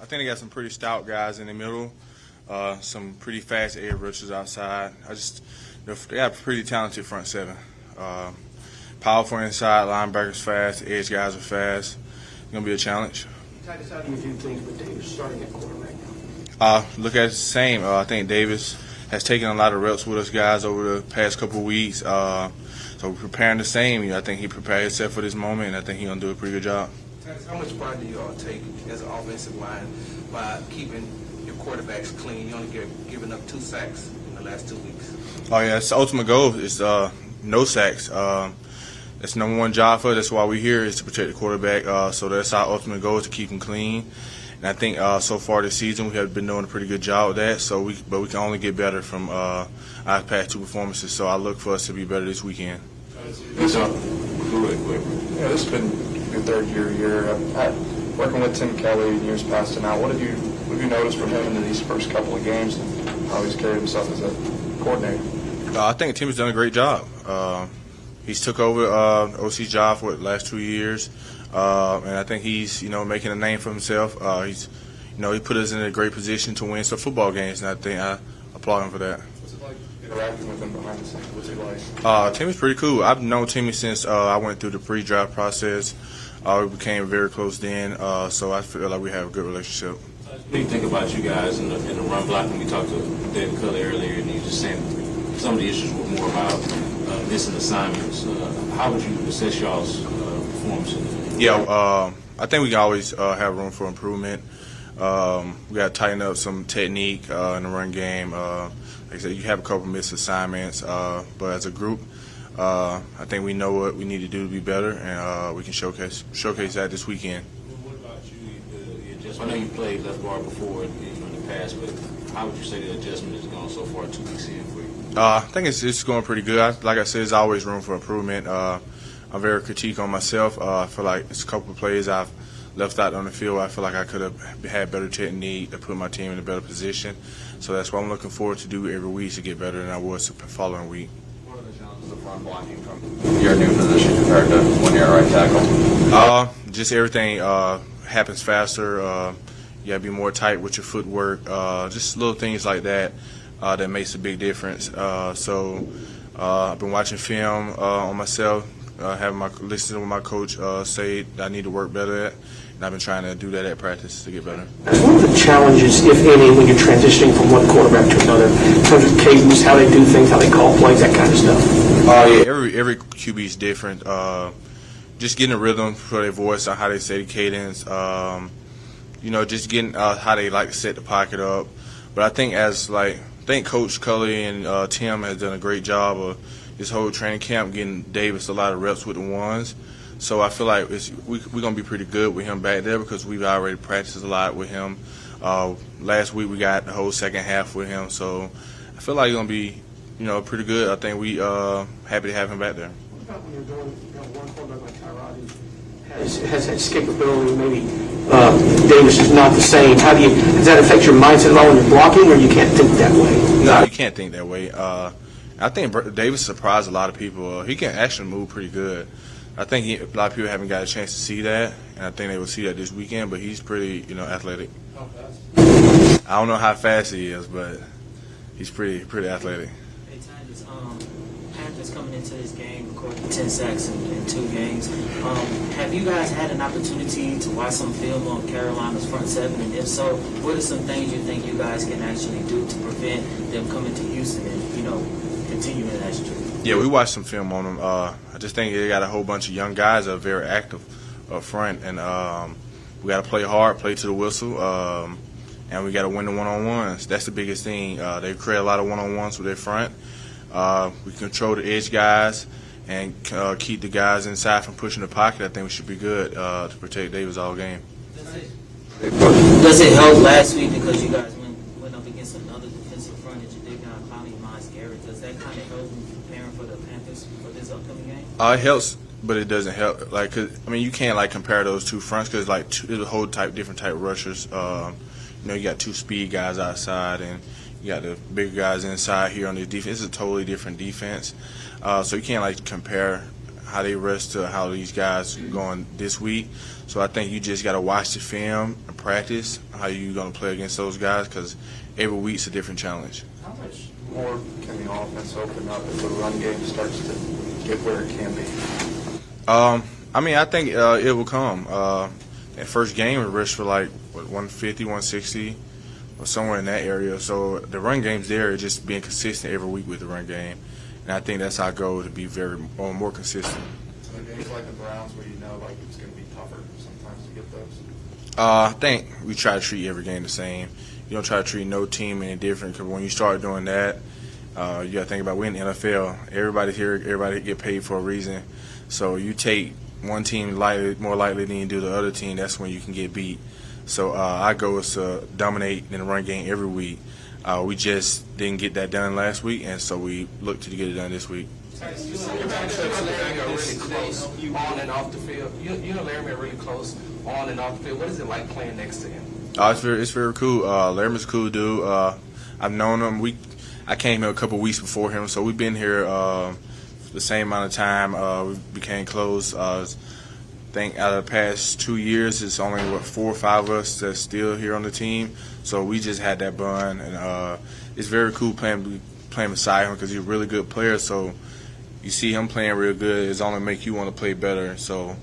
I think they got some pretty stout guys in the middle, some pretty fast air rushers outside. They got a pretty talented front seven. Powerful inside, linebackers fast, edge guys are fast. It's going to be a challenge. Tytus, how do you do things with Davis starting at quarterback? Look at it the same. I think Davis has taken a lot of reps with us guys over the past couple of weeks. So we're preparing the same. I think he prepared himself for this moment, and I think he's going to do a pretty good job. Tytus, how much pride do you all take as an offensive line by keeping your quarterbacks clean? You only giving up 2 sacks in the last 2 weeks. Oh, yeah, it's the ultimate goal. It's no sacks. That's the number one job for us. That's why we're here, is to protect the quarterback. So that's our ultimate goal, is to keep him clean. And I think so far this season we have been doing a pretty good job with that. But we can only get better from our past 2 performances. So I look for us to be better this weekend. Really quick. Yeah, this has been your 3rd year here. Working with Tim Kelly in years past and now, what have you noticed from him in these first couple of games and how he's carried himself as a coordinator? I think Tim has done a great job. He's took over OC's job for the last 2 years, and I think he's making a name for himself. He put us in a great position to win some football games, and I think I applaud him for that. What's it like interacting with him behind the scenes? What's he like? Timmy's pretty cool. I've known Timmy since I went through the pre-draft process. We became very close then, so I feel like we have a good relationship. What do you think about you guys in the run blocking? We talked to David Culley earlier, and he was just saying some of the issues were more about missing assignments. How would you assess y'all's performance? Yeah, I think we can always have room for improvement. We got to tighten up some technique in the run game. Like I said, you have a couple missed assignments, but as a group, I think we know what we need to do to be better, and we can showcase that this weekend. What about you? I know you played left guard before in the past, but how would you say the adjustment has gone so far 2 weeks in for you? I think it's going pretty good. Like I said, there's always room for improvement. I'm very critique on myself. I feel like it's a couple of plays I've left out on the field. I feel like I could have had better technique to put my team in a better position. So that's what I'm looking forward to do every week, to get better than I was the following week. What are the challenges of run blocking from your new position compared to when you're a right tackle? Just everything happens faster. You got to be more tight with your footwork. Just little things like that that makes a big difference. I've been watching film on myself, listening to what my coach say that I need to work better at, and I've been trying to do that at practice to get better. What are the challenges, if any, when you're transitioning from one quarterback to another, in terms of cadence, how they do things, how they call plays, that kind of stuff? Yeah, every QB is different. Just getting a rhythm for their voice on how they say the cadence. Just getting how they like to set the pocket up. But I think Coach Cully and Tim has done a great job of this whole training camp, getting Davis a lot of reps with the ones. So I feel like we're going to be pretty good with him back there because we've already practiced a lot with him. Last week we got the whole second half with him. So I feel like it's going to be, pretty good. I think we happy to have him back there. What about when you're doing one quarterback like Tyrod has that escapability, maybe Davis is not the same? Does that affect your mindset at all when you're blocking, or you can't think that way? No, you can't think that way. I think Davis surprised a lot of people. He can actually move pretty good. I think a lot of people haven't got a chance to see that, and I think they will see that this weekend. But he's pretty, athletic. How fast? I don't know how fast he is, but he's pretty athletic. Hey, Tytus, Panthers coming into this game recording 10 sacks in 2 games. Have you guys had an opportunity to watch some film on Carolina's front seven? And if so, what are some things you think you guys can actually do to prevent them coming to Houston and, continuing that streak? Yeah, we watched some film on them. I just think they got a whole bunch of young guys that are very active up front, and we got to play hard, play to the whistle, and we got to win the one-on-ones. That's the biggest thing. They create a lot of one-on-ones with their front. We control the edge guys and keep the guys inside from pushing the pocket. I think we should be good to protect Davis all game. Does it help last week because you guys went up against another defensive front that you did not clouding Miles Garrett? Does that kind of help in preparing for the Panthers for this upcoming game? It helps, but it doesn't help. You can't compare those 2 fronts because there's a whole different type of rushers. You got 2 speed guys outside, and you got the bigger guys inside here on the defense. It's a totally different defense, so you can't compare how they rest to how these guys are going this week. So I think you just got to watch the film and practice how you going to play against those guys because every week's a different challenge. How much more can the offense open up if the run game starts to get where it can be? I mean, I think it will come. That first game, we rushed for like, 150, 160, or somewhere in that area. So the run game's there, just being consistent every week with the run game. And I think that's our goal, to be more consistent. So games like the Browns where you know like it's going to be tougher sometimes to get those? I think we try to treat every game the same. You don't try to treat no team any different because when you start doing that, you got to think about we're in the NFL. Everybody's here, everybody get paid for a reason. So you take one team more lightly than you do the other team, that's when you can get beat. So our goal is to dominate in the run game every week. We just didn't get that done last week, and so we look to get it done this week. You and Laramie are really close on and off the field. You and Laramie are really close on and off the field. What is it like playing next to him? It's very cool. Laramie's a cool dude. I've known him. I came here a couple weeks before him, so we've been here the same amount of time. We became close. I think out of the past 2 years, it's only 4 or 5 of us that's still here on the team. So we just had that bond, and it's very cool playing beside him because he's a really good player. So you see him playing real good, it's only make you want to play better. So I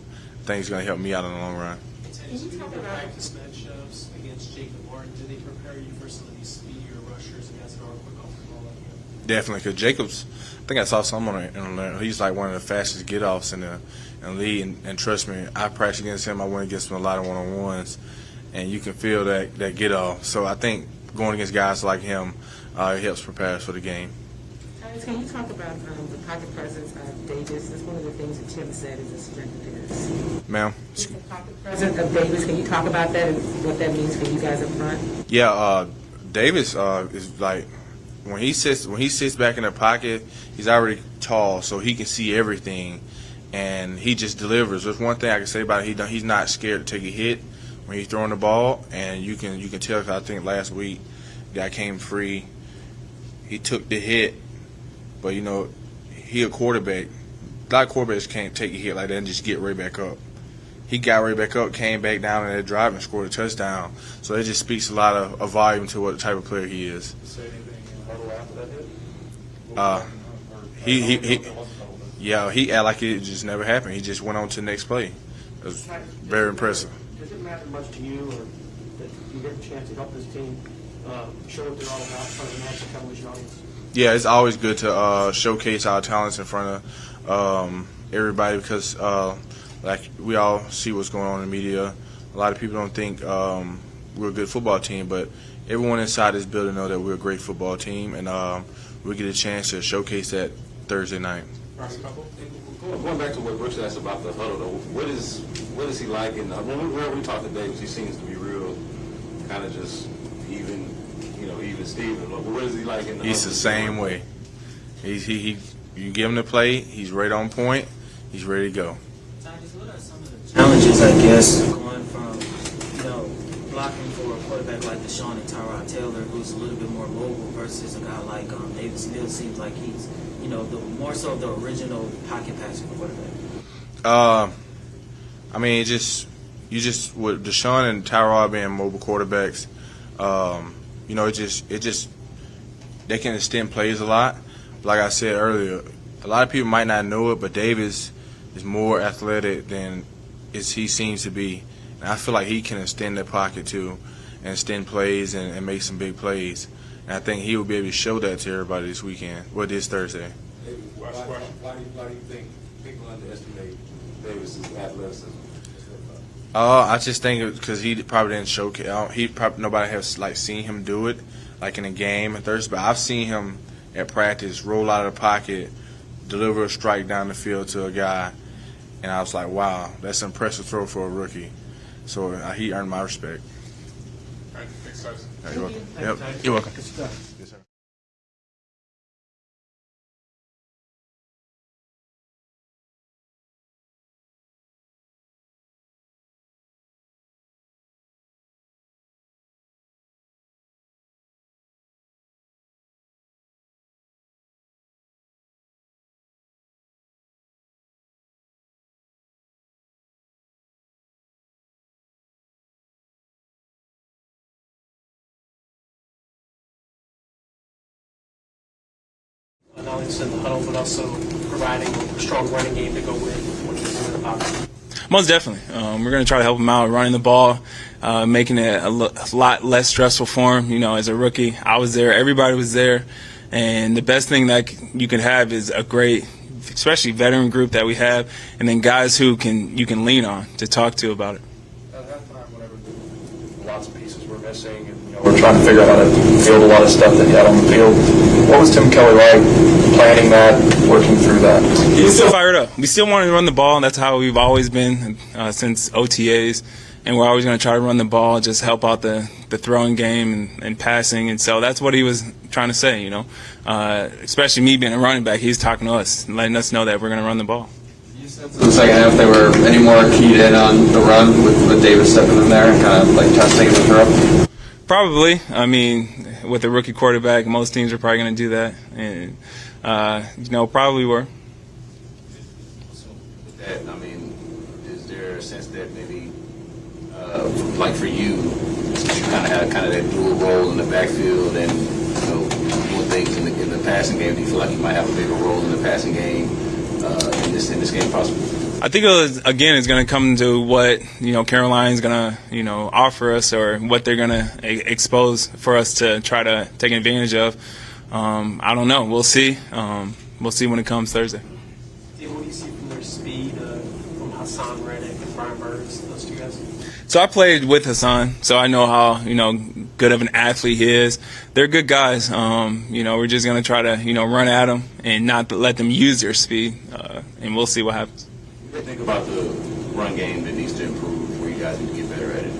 think it's going to help me out in the long run. Can you talk about practice matchups against Jacob Martin? Do they prepare you for some of these speedier rushers and guys that are quick off the ball like him? Definitely, because Jacobs, I think I saw someone on there. He's like one of the fastest get-offs in the league, and trust me, I practiced against him. I went against him a lot of one-on-ones, and you can feel that get-off. So I think going against guys like him, it helps prepare us for the game. Tytus, can you talk about the pocket presence of Davis? That's one of the things that Tim said is a strength of his. Ma'am? The pocket presence of Davis, can you talk about that and what that means for you guys up front? Yeah, Davis is like when he sits back in the pocket, he's already tall, so he can see everything, and he just delivers. There's one thing I can say about it: he's not scared to take a hit when he's throwing the ball, and you can tell. 'Cause I think last week, guy came free, he took the hit, but he a quarterback. A lot of quarterbacks can't take a hit like that and just get right back up. He got right back up, came back down in that drive and scored a touchdown. So it just speaks a lot of volume to what type of player he is. Say anything in the huddle after that hit? He acted like it just never happened. He just went on to the next play. It was very impressive. Does it matter much to you or that you get a chance to help this team show what they're all about in front of the national television audience? Yeah, it's always good to showcase our talents in front of everybody because like we all see what's going on in the media. A lot of people don't think we're a good football team, but everyone inside this building know that we're a great football team, and we get a chance to showcase that Thursday night. Going back to what Brooks asked about the huddle, though, what is he like in the when we talk to Davis, he seems to be real kind of just even Steven. What is he like in the He's huddle? the same way. You give him the play, he's right on point, he's ready to go. Tytus, what are some of the challenges, I guess, going from, blocking for a quarterback like Deshaun and Tyrod Taylor, who's a little bit more mobile, versus a guy like Davis Mills? Seems like he's, more so the original pocket passing quarterback. I mean, you just with Deshaun and Tyrod being mobile quarterbacks, it just they can extend plays a lot. Like I said earlier, a lot of people might not know it, but Davis is more athletic than he seems to be. And I feel like he can extend the pocket too, and extend plays and make some big plays. And I think he will be able to show that to everybody this weekend, this Thursday. Why do you think people underestimate Davis's athleticism? I just think because he probably didn't showcase. Nobody has seen him do it in a game on Thursday. But I've seen him at practice roll out of the pocket, deliver a strike down the field to a guy, and I was like, wow, that's an impressive throw for a rookie. So he earned my respect. All right, thanks, guys. You're welcome. Yep, you're welcome. Good stuff. Yes, sir. not only just in the huddle, but also providing a strong running game to go with what he's doing in the pocket? Most definitely. We're going to try to help him out running the ball, making it a lot less stressful for him. You know, as a rookie, I was there. Everybody was there. And the best thing that you can have is a great, especially veteran group that we have, and then guys who you can lean on to talk to about it. At that time, whenever lots of pieces were missing, and we're trying to figure out how to field a lot of stuff that he had on the field, what was Tim Kelly like planning that, working through that? He's still fired up. We still want to run the ball, and that's how we've always been since OTAs. And we're always going to try to run the ball, just help out the throwing game and passing. And so that's what he was trying to say, you know. Especially me being a running back, he's talking to us, letting us know that we're going to run the ball. You sense in the second half they were any more keyed in on the run with Davis stepping in there and kind of like testing the throw? Probably. I mean, with a rookie quarterback, most teams are probably going to do that. And, you know, probably were. So with that, I mean, is there a sense that maybe, like for you, since you kind of had that dual role in the backfield and, you know, doing things in the passing game, do you feel like you might have a bigger role in the passing game in this game possibly? I think it's going to come to what, you know, Carolina's going to, you know, offer us or what they're going to expose for us to try to take advantage of. I don't know. We'll see. We'll see when it comes Thursday. What do you see from their speed from Hassan Reddick and Brian Burns, those two guys? So I played with Hassan, so I know how, you know, good of an athlete he is. They're good guys. You know, we're just going to try to, you know, run at them and not let them use their speed, and we'll see what happens. What do you think about the run game that needs to improve, where you guys need to get better at it?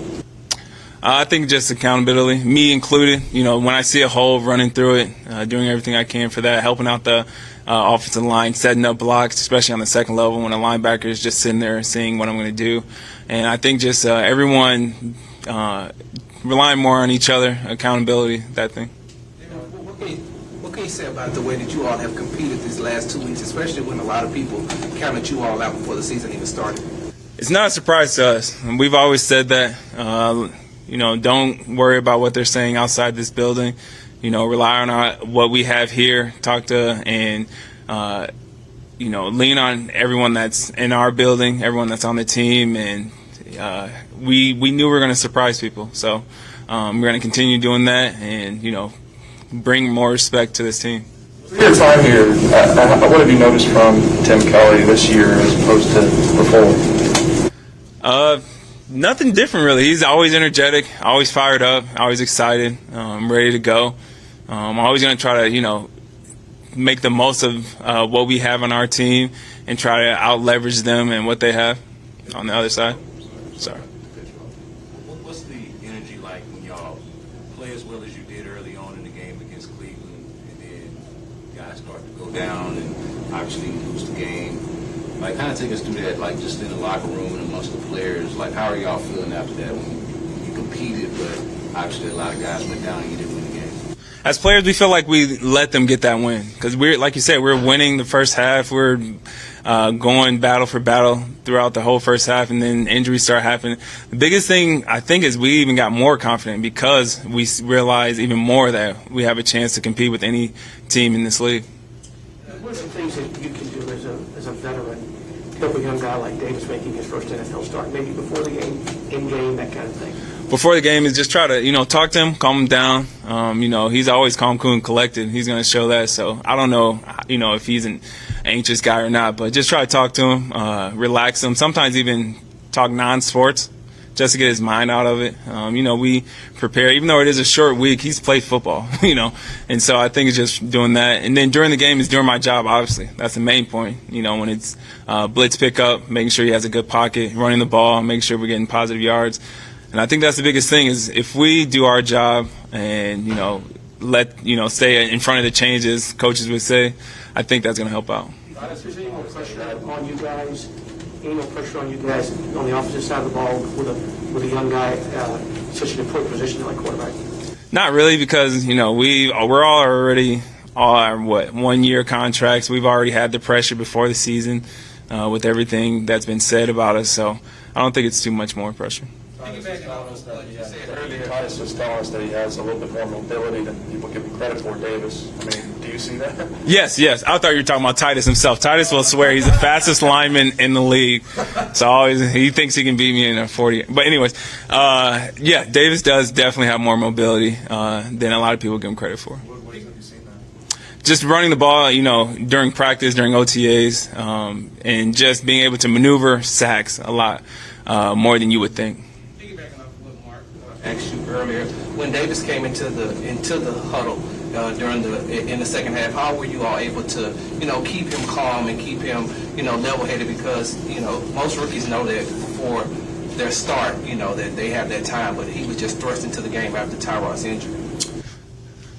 I think just accountability, me included. You know, when I see a hole, running through it, doing everything I can for that, helping out the offensive line, setting up blocks, especially on the second level when a linebacker is just sitting there seeing what I'm going to do. And I think just everyone relying more on each other, accountability, that thing. What can you say about the way that you all have competed these last 2 weeks, especially when a lot of people counted you all out before the season even started? It's not a surprise to us. We've always said that. You know, don't worry about what they're saying outside this building. You know, rely on what we have here, talk to, and, you know, lean on everyone that's in our building, everyone that's on the team. And we knew we were going to surprise people. So we're going to continue doing that and, you know, bring more respect to this team. Through your time here, what have you noticed from Tim Kelly this year as opposed to before? Nothing different, really. He's always energetic, always fired up, always excited, ready to go. I'm always going to try to, you know, make the most of what we have on our team and try to out-leverage them and what they have on the other side. Sorry. What's the energy like when y'all play as well as you did early on in the game against Cleveland, and then guys start to go down and obviously lose the game? Like, kind of take us through that, like, just in the locker room and amongst the players. Like, how are y'all feeling after that when you competed, but obviously a lot of guys went down and you didn't win the game? As players, we feel like we let them get that win because we're, like you said, we're winning the first half. We're going battle for battle throughout the whole first half, and then injuries start happening. The biggest thing, I think, is we even got more confident because we realized even more that we have a chance to compete with any team in this league. What are some things that you can do as a veteran to help a young guy like Davis making his first NFL start, maybe before the game, in game, that kind of thing? Before the game is just try to, you know, talk to him, calm him down. You know, he's always calm, cool, and collected. He's going to show that. So I don't know, you know, if he's an anxious guy or not, but just try to talk to him, relax him. Sometimes even talk non-sports just to get his mind out of it. You know, we prepare, even though it is a short week, he's played football, you know. And so I think it's just doing that. And then during the game is doing my job, obviously. That's the main point. You know, when it's blitz pickup, making sure he has a good pocket, running the ball, making sure we're getting positive yards. And I think that's the biggest thing is if we do our job and, you know, stay in front of the changes, coaches would say, I think that's going to help out. Is there any more pressure on you guys? Any more pressure on you guys on the opposite side of the ball with a young guy, such an important position like quarterback? Not really, because, you know, we're all already 1-year contracts. We've already had the pressure before the season with everything that's been said about us. So I don't think it's too much more pressure. Piggybacking off of what you said earlier. Tytus was telling us that he has a little bit more mobility than people give him credit for, Davis. I mean, do you see that? Yes. I thought you were talking about Tytus himself. Tytus will swear he's the fastest lineman in the league. So always, he thinks he can beat me in a 40. But anyways, Davis does definitely have more mobility than a lot of people give him credit for. What have you seen there? Just running the ball, during practice, during OTAs, and just being able to maneuver sacks a lot more than you would think. Piggybacking off of what Mark asked you earlier, when Davis came into the huddle in the second half, how were you all able to keep him calm and keep him level-headed? Because most rookies know that before their start, that they have that time, but he was just thrust into the game after Tyrod's injury.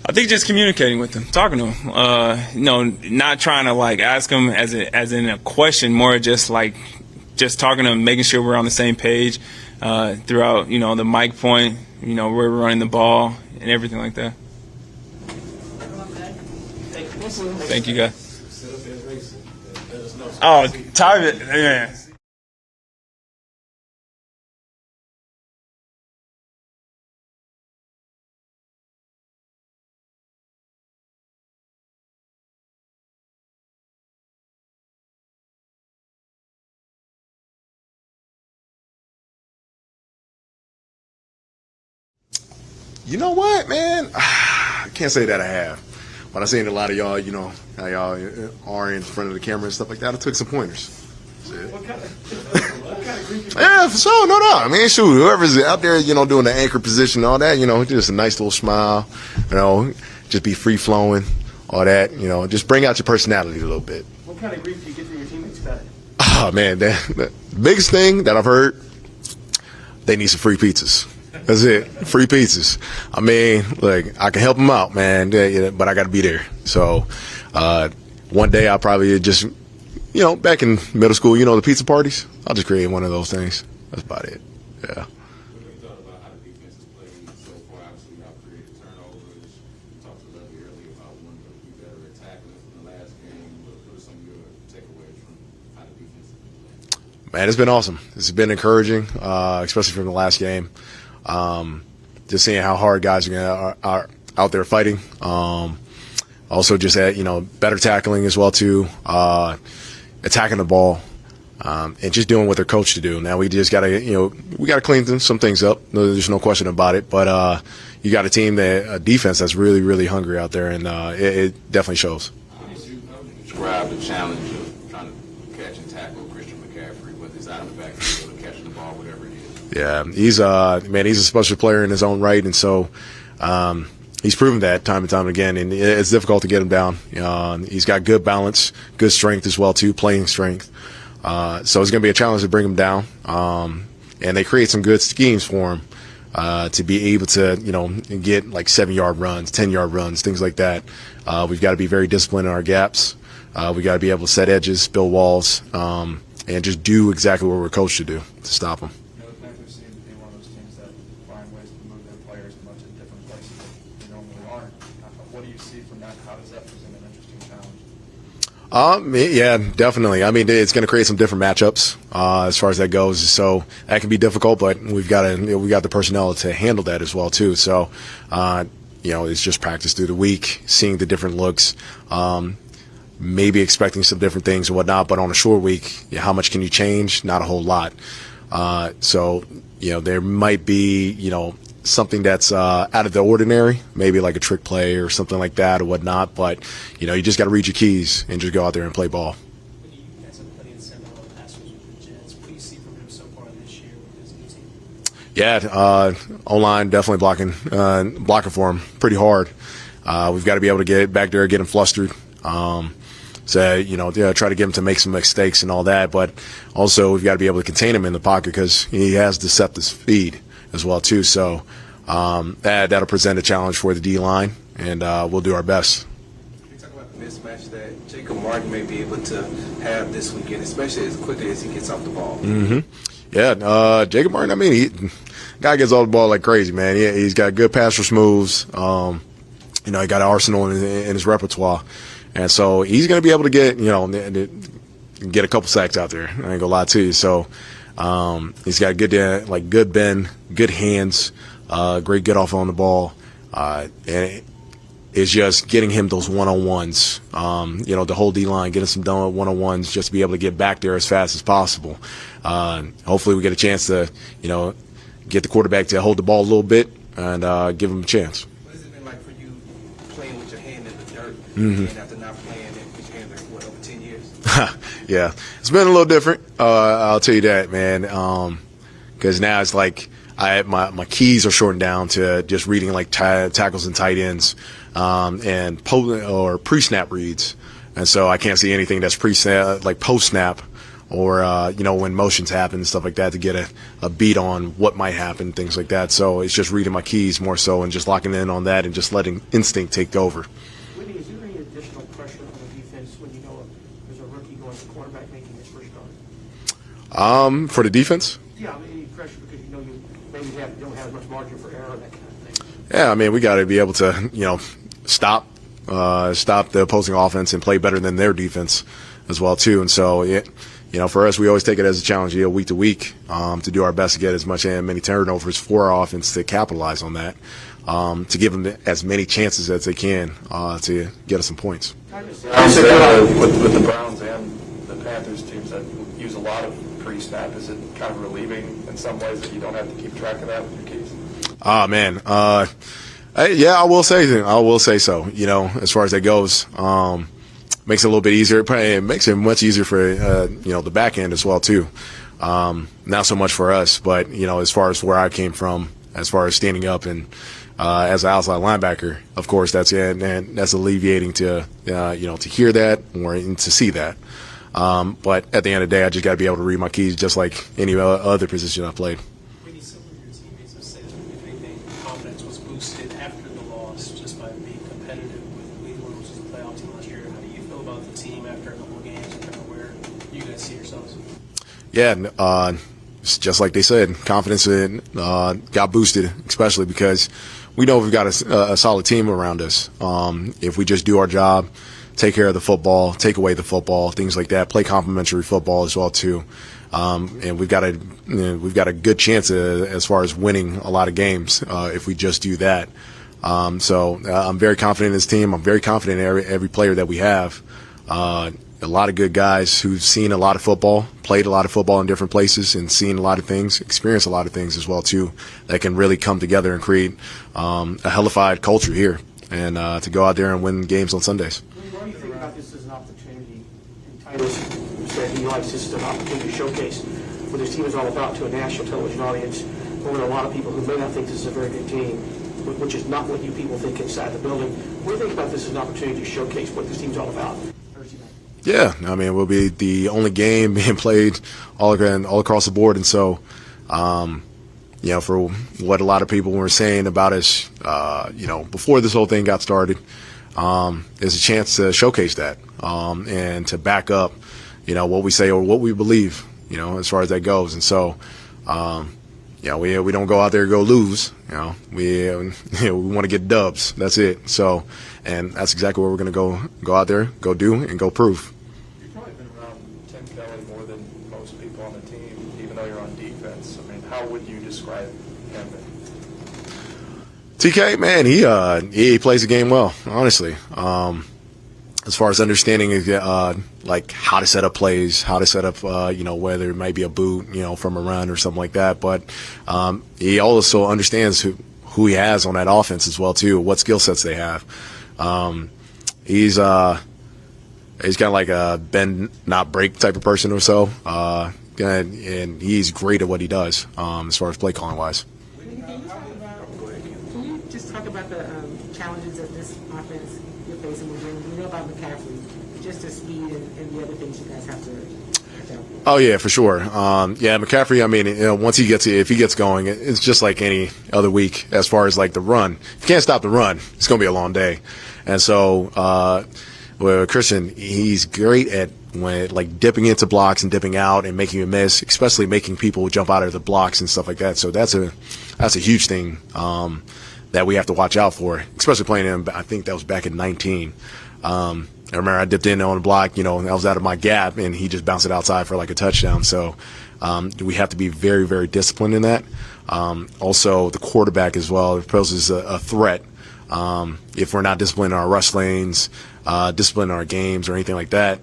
I think just communicating with him, talking to him, not trying to ask him as in a question, more just talking to him, making sure we're on the same page throughout, the mic point, where we're running the ball and everything like that. Thank you, guys. Oh, Tytus, yeah. You know what, man? I can't say that I have. But I've seen a lot of y'all, how y'all are in front of the camera and stuff like that. I took some pointers. What kind of group? Yeah, for sure, no doubt. I mean, shoot, whoever's out there, doing the anchor position, all that, just a nice little smile, just be free flowing, all that, just bring out your personality a little bit. What kind of grief do you get from your teammates about it? Oh man, the biggest thing that I've heard, they need some free pizzas. That's it. Free pizzas. I mean, I can help them out, man, but I got to be there. So one day I'll probably just, back in middle school, the pizza parties, I'll just create one of those things. That's about it. Yeah. What have you thought about how the defense has played so far? Obviously, y'all created turnovers. You talked to Lovey earlier about wanting to be better at tackling from the last game. What are some of your takeaways from how the defense has been playing? Man, it's been awesome. It's been encouraging, especially from the last game. Just seeing how hard guys are out there fighting. Also just at, better tackling as well too, attacking the ball, and just doing what they're coached to do. Now we just gotta, we gotta clean some things up. There's no question about it, but, you got a defense that's really, really hungry out there, and, it definitely shows. How would you describe the challenge of trying to catch and tackle Christian McCaffrey, whether it's out of the backfield or catching the ball, whatever it is? Yeah, he's a special player in his own right, and so he's proven that time and time again. And it's difficult to get him down. He's got good balance, good strength as well too, playing strength. So it's going to be a challenge to bring him down. And they create some good schemes for him to be able to, get 7-yard runs, 10-yard runs, things like that. We've got to be very disciplined in our gaps. We got to be able to set edges, build walls, and just do exactly what we're coached to do to stop him. The Panthers seem to be one of those teams that find ways to move their players in much in different places that they normally aren't. What do you see from that? How does that present an interesting challenge? Yeah, definitely. I mean, it's going to create some different matchups as far as that goes. So that can be difficult, but we got the personnel to handle that as well too. So, it's just practice through the week, seeing the different looks, maybe expecting some different things and whatnot. But on a short week, how much can you change? Not a whole lot. So, there might be, something that's out of the ordinary, maybe like a trick play or something like that or whatnot. But, you just got to read your keys and just go out there and play ball. You guys have plenty of similar passers with the Jets. What do you see from him so far this year with his new team? Yeah, O-line definitely blocking for him pretty hard. We've got to be able to get back there, get him flustered. Try to get him to make some mistakes and all that, but also we've got to be able to contain him in the pocket because he has deceptive speed as well too. So that'll present a challenge for the D-line, and we'll do our best. Can you talk about the mismatch that Jacob Martin may be able to have this weekend, especially as quickly as he gets off the ball? Mm-hmm. Yeah, Jacob Martin, I mean, guy gets off the ball like crazy, man. He's got good pass rush moves. He got an arsenal in his repertoire. And so he's going to be able to get, get a couple sacks out there. I ain't gonna lie to you. So he's got good bend, good hands, great get off on the ball, and it's just getting him those one-on-ones. The whole D-line, getting some done one-on-ones just to be able to get back there as fast as possible. Hopefully we get a chance to, get the quarterback to hold the ball a little bit and give him a chance. What has it been like for you playing with your hand in the dirt Mm-hmm. and after not playing with your hand for over 10 years? Yeah, it's been a little different. I'll tell you that, man. Because now it's like my keys are shortened down to just reading like tackles and tight ends and pre-snap reads, and so I can't see anything that's pre-snap, like post-snap, or when motions happen and stuff like that, to get a beat on what might happen, things like that. So it's just reading my keys more so and just locking in on that and just letting instinct take over. Whitney, is there any additional pressure on the defense when you know there's a rookie going to quarterback making his first start? For the defense? Yeah, I mean, any pressure because you maybe don't have much margin for error, that kind of thing. Yeah, I mean, we got to be able to, stop the opposing offense and play better than their defense as well too. And so, for us, we always take it as a challenge, week to week, to do our best to get as many turnovers for our offense to capitalize on that, to give them as many chances as they can to get us some points. With the Browns and the Panthers teams that use a lot of pre-snap, is it kind of relieving in some ways that you don't have to keep track of that with your keys? Man. Yeah, I will say so. As far as that goes, makes it a little bit easier. It makes it much easier for the back end as well too. Not so much for us, but as far as where I came from, as far as standing up and as an outside linebacker, of course that's alleviating to to hear that or to see that. But at the end of the day, I just got to be able to read my keys just like any other position I played. Whitney, some of your teammates have said, if anything, confidence was boosted after the loss just by being competitive with Cleveland, which is a playoff team last year. How do you feel about the team after a couple of games and kind of where you guys see yourselves? Yeah, it's just like they said, confidence got boosted, especially because we know we've got a solid team around us. If we just do our job, take care of the football, take away the football, things like that, play complementary football as well too. And we've got a good chance as far as winning a lot of games if we just do that. So I'm very confident in this team. I'm very confident in every player that we have. A lot of good guys who've seen a lot of football, played a lot of football in different places, and seen a lot of things, experienced a lot of things as well too, that can really come together and create a hellified culture here, and to go out there and win games on Sundays. What do you think about this as an opportunity? And Tytus said he likes this as an opportunity to showcase what his team is all about to a national television audience, where there are a lot of people who may not think this is a very good team, which is not what you people think inside the building. What do you think about this as an opportunity to showcase what this team's all about? Yeah, I mean, we'll be the only game being played all across the board, and so, for what a lot of people were saying about us, before this whole thing got started, is a chance to showcase that, and to back up, what we say or what we believe, as far as that goes, and so, we don't go out there and go lose, we want to get dubs. That's it. So, and that's exactly what we're going to go out there, go do, and go prove. You've probably been around Tim Kelly more than most people on the team, even though you're on defense. I mean, how would you describe him? TK, man, he plays the game well, honestly. As far as understanding, like how to set up plays, how to set up, whether it might be a boot, from a run or something like that. But he also understands who he has on that offense as well too, what skill sets they have. He's kind of like a bend not break type of person or so, and he's great at what he does as far as play calling wise. Can you just talk about the challenges of this offense you're facing with him? We know about McCaffrey, just the speed and the other things you guys have to watch out for. Oh yeah, for sure. McCaffrey. I mean, once if he gets going, it's just like any other week as far as like the run. If you can't stop the run, it's going to be a long day. And so, Christian, he's great at like dipping into blocks and dipping out and making a miss, especially making people jump out of the blocks and stuff like that. So that's a huge thing that we have to watch out for, especially playing him. I think that was back in 19. I remember I dipped in on the block, I was out of my gap, and he just bounced it outside for like a touchdown. So we have to be very, very disciplined in that. Also, the quarterback as well poses a threat. If we're not disciplined in our rush lanes, disciplined in our games or anything like that,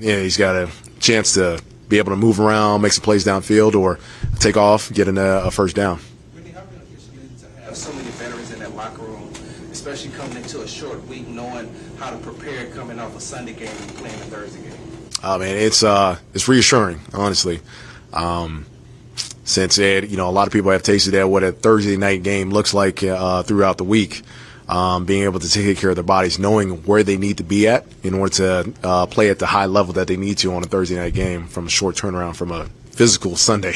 he's got a chance to be able to move around, make some plays downfield, or take off, get a first down. Whitney, how beneficial is it to have so many veterans in that locker room, especially coming into a short week, knowing how to prepare coming off a Sunday game and playing a Thursday game? Oh man, it's reassuring, honestly. Since a lot of people have tasted that what a Thursday night game looks like throughout the week. Being able to take care of their bodies, knowing where they need to be at in order to play at the high level that they need to on a Thursday night game from a short turnaround from a physical Sunday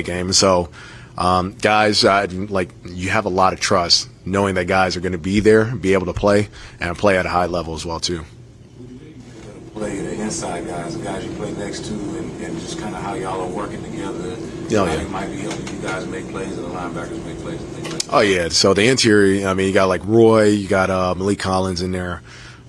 game. So, guys, you have a lot of trust knowing that guys are going to be there, be able to play, and play at a high level as well too. Play the inside guys, the guys you play next to, and just kind of how y'all are working together. It might be helping you guys make plays and the linebackers make plays and things like that. Oh yeah, so the interior, you got like Roy, you got Malik Collins in there.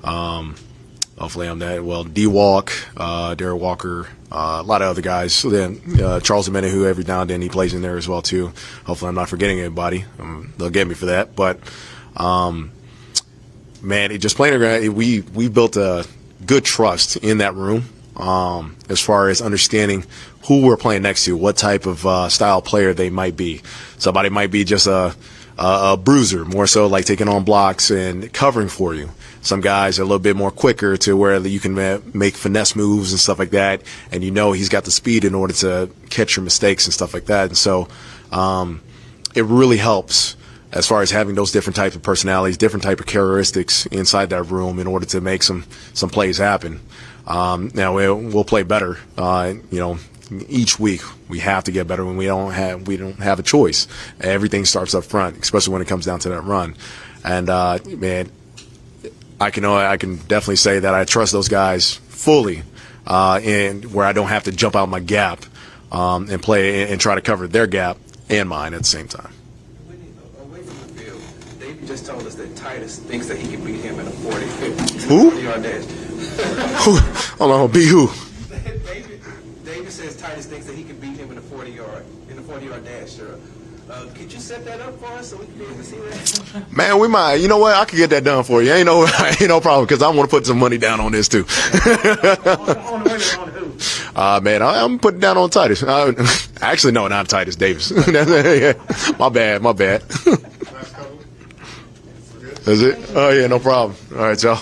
Hopefully I'm that. Well, D-Walk, Derek Walker, a lot of other guys. So then Charles Amena, who every now and then he plays in there as well too. Hopefully I'm not forgetting anybody. They'll get me for that. But man, just playing around, we built a good trust in that room as far as understanding who we're playing next to, what type of style player they might be. Somebody might be just a bruiser, more so like taking on blocks and covering for you. Some guys are a little bit more quicker to where you can make finesse moves and stuff like that, and he's got the speed in order to catch your mistakes and stuff like that. And so it really helps as far as having those different types of personalities, different type of characteristics inside that room in order to make some plays happen. Now we'll play better. Each week we have to get better when we don't have a choice. Everything starts up front, especially when it comes down to that run. And man, I can definitely say that I trust those guys fully, and where I don't have to jump out my gap and play and try to cover their gap and mine at the same time. Away from the field, David just told us that Tytus thinks that he can beat him in a 40 Who? 40-yard dash. Hold on, be who? David says Tytus thinks that he can beat him in a 40-yard dash. Could you set that up for us so we can be able to see that? Man, we might. You know what? I could get that done for you. Ain't no problem, because I want to put some money down on this too. On who? Man, I'm putting down on Tytus. Actually, no, not Tytus, Davis. My bad. Is it? Oh yeah, no problem. All right, y'all.